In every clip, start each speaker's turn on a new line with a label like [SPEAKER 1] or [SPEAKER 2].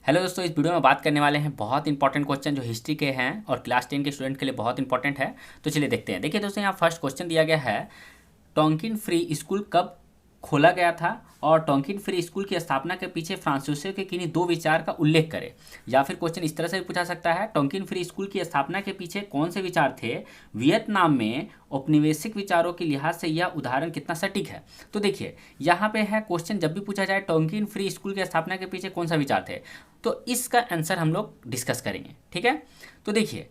[SPEAKER 1] Hello दोस्तों, इस video में बात करने वाले हैं बहुत इंपॉर्टेंट क्वेश्चन जो हिस्ट्री के हैं और क्लास 10 के स्टूडेंट के लिए बहुत इंपॉर्टेंट है। तो चलिए देखते हैं। देखिए दोस्तों, यहाँ फर्स्ट क्वेश्चन दिया गया है, टोंकिन फ्री स्कूल कब खोला गया था और टोंकिन फ्री स्कूल की स्थापना के पीछे फ्रांसीसियों के किन्हीं दो विचार का उल्लेख करें। या फिर क्वेश्चन इस तरह से भी पूछा सकता है, टोंकिन फ्री स्कूल की स्थापना के पीछे कौन से विचार थे, वियतनाम में औपनिवेशिक विचारों के लिहाज से यह उदाहरण कितना सटीक है। तो देखिए यहाँ पे है क्वेश्चन, जब भी पूछा जाए टोंकिन फ्री स्कूल की स्थापना के पीछे कौन सा विचार थे, तो इसका आंसर हम लोग डिस्कस करेंगे। ठीक है, तो देखिए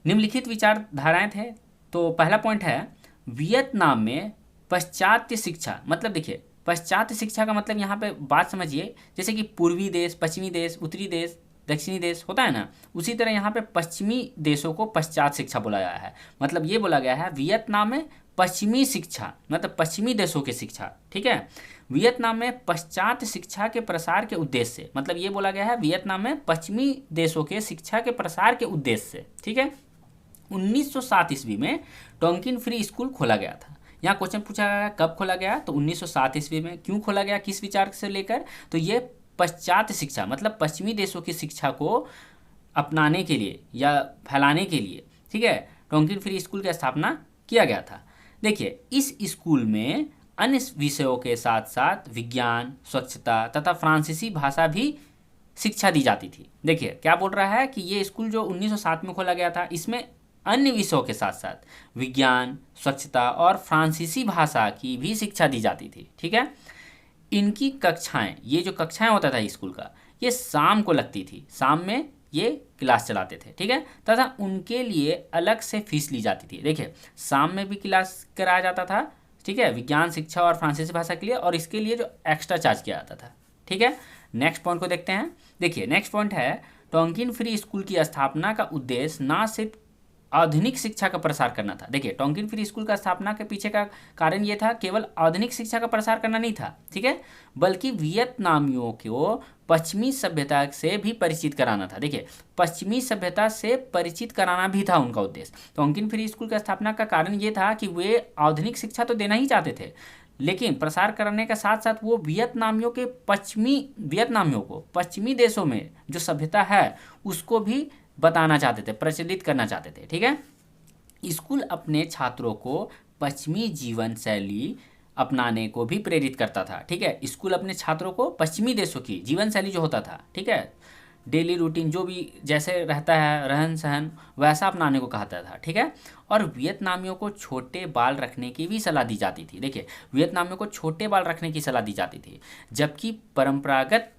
[SPEAKER 1] निम्नलिखित विचारधाराएं थे। तो पहला पॉइंट है, वियतनाम में पाश्चात्य शिक्षा। मतलब देखिए पाश्चात्य शिक्षा का मतलब यहाँ पे बात समझिए, जैसे कि पूर्वी देश, पश्चिमी देश, उत्तरी देश, दक्षिणी देश होता है ना, उसी तरह यहाँ पे पश्चिमी देशों को पश्चात शिक्षा बोला गया है। मतलब ये बोला गया है वियतनाम में पश्चिमी शिक्षा, मतलब पश्चिमी देशों की शिक्षा। ठीक है, वियतनाम में पश्चात शिक्षा के प्रसार के उद्देश्य से, मतलब ये बोला गया है वियतनाम में पश्चिमी देशों के शिक्षा के प्रसार के उद्देश्य से। ठीक है, 1907 ईस्वी में टोंकिन फ्री स्कूल खोला गया था। यहाँ क्वेश्चन पूछा गया कब खोला गया, तो 1907 ईस्वी में। क्यों खोला गया, किस विचार से लेकर, तो ये पश्चात शिक्षा मतलब पश्चिमी देशों की शिक्षा को अपनाने के लिए या फैलाने के लिए, ठीक है, टोंकिन फ्री स्कूल की स्थापना किया गया था। देखिए इस स्कूल में अन्य विषयों के साथ साथ विज्ञान, स्वच्छता तथा फ्रांसीसी भाषा भी शिक्षा दी जाती थी। देखिए क्या बोल रहा है कि ये स्कूल जो 1907 में खोला गया था, इसमें अन्य विषयों के साथ साथ विज्ञान, स्वच्छता और फ्रांसीसी भाषा की भी शिक्षा दी जाती थी। ठीक है, इनकी कक्षाएं, ये जो कक्षाएं होता था स्कूल का, ये शाम को लगती थी। शाम में ये क्लास चलाते थे। ठीक है, तथा उनके लिए अलग से फीस ली जाती थी। देखिए शाम में भी क्लास कराया जाता था, ठीक है, विज्ञान, शिक्षा और फ्रांसीसी भाषा के लिए, और इसके लिए जो एक्स्ट्रा चार्ज किया जाता था। ठीक है, नेक्स्ट पॉइंट को देखते हैं। देखिए नेक्स्ट पॉइंट है, टोंकिन फ्री स्कूल की स्थापना का उद्देश्य ना सिर्फ आधुनिक शिक्षा का प्रसार करना था। देखिए टोंकिन फ्री स्कूल का स्थापना के पीछे का कारण ये था, केवल आधुनिक शिक्षा का प्रसार करना नहीं था, ठीक है, बल्कि वियतनामियों को पश्चिमी सभ्यता से भी परिचित कराना था। देखिए पश्चिमी सभ्यता से परिचित कराना भी था उनका उद्देश्य। टोंकिन फ्री स्कूल का स्थापना का कारण ये था कि वे आधुनिक शिक्षा तो देना ही चाहते थे, लेकिन प्रसार करने के साथ साथ वो वियतनामियों को पश्चिमी देशों में जो सभ्यता है उसको भी बताना चाहते थे, प्रचलित करना चाहते थे। ठीक है, स्कूल अपने छात्रों को पश्चिमी जीवन शैली अपनाने को भी प्रेरित करता था। ठीक है, स्कूल अपने छात्रों को पश्चिमी देशों की जीवन शैली जो होता था, ठीक है, डेली रूटीन जो भी जैसे रहता है, रहन सहन, वैसा अपनाने को कहता था। ठीक है, और वियतनामियों को छोटे बाल रखने की भी सलाह दी जाती थी। देखिए वियतनामियों को छोटे बाल रखने की सलाह दी जाती थी, जबकि परंपरागत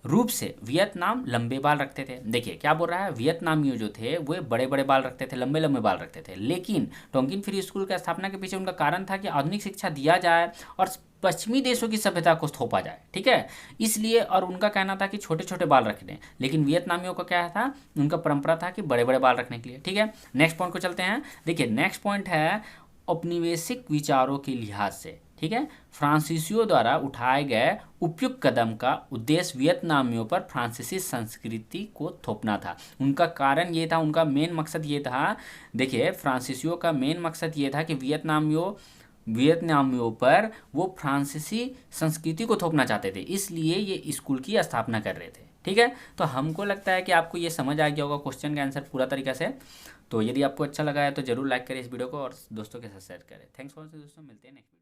[SPEAKER 1] रूप से वियतनाम लंबे बाल रखते थे। देखिए क्या बोल रहा है, वियतनामियों जो थे वो बड़े बड़े बाल रखते थे, लंबे लंबे बाल रखते थे, लेकिन टोंकिन फ्री स्कूल की स्थापना के पीछे उनका कारण था कि आधुनिक शिक्षा दिया जाए और पश्चिमी देशों की सभ्यता को थोपा जाए। ठीक है, इसलिए, और उनका कहना था कि छोटे छोटे बाल रख दें, लेकिन वियतनामियों का क्या था, उनका परंपरा था कि बड़े बड़े बाल रखने के लिए। ठीक है, नेक्स्ट पॉइंट को चलते हैं। देखिए नेक्स्ट पॉइंट है, औपनिवेशिक विचारों के लिहाज से, ठीक है, फ्रांसीसियों द्वारा उठाए गए उपयुक्त कदम का उद्देश्य वियतनामियों पर फ्रांसीसी संस्कृति को थोपना था। उनका कारण ये था, उनका मेन मकसद ये था, देखिए फ्रांसीसियों का मेन मकसद ये था कि वियतनामियों पर वो फ्रांसीसी संस्कृति को थोपना चाहते थे, इसलिए ये स्कूल की स्थापना कर रहे थे। ठीक है, तो हमको लगता है कि आपको ये समझ आ गया होगा क्वेश्चन का आंसर पूरा तरीका से। तो यदि आपको अच्छा लगा है तो जरूर लाइक करें इस वीडियो को और दोस्तों के साथ शेयर करें। थैंक्स फॉर दोस्तों, मिलते हैं नेक्स्ट वीडियो।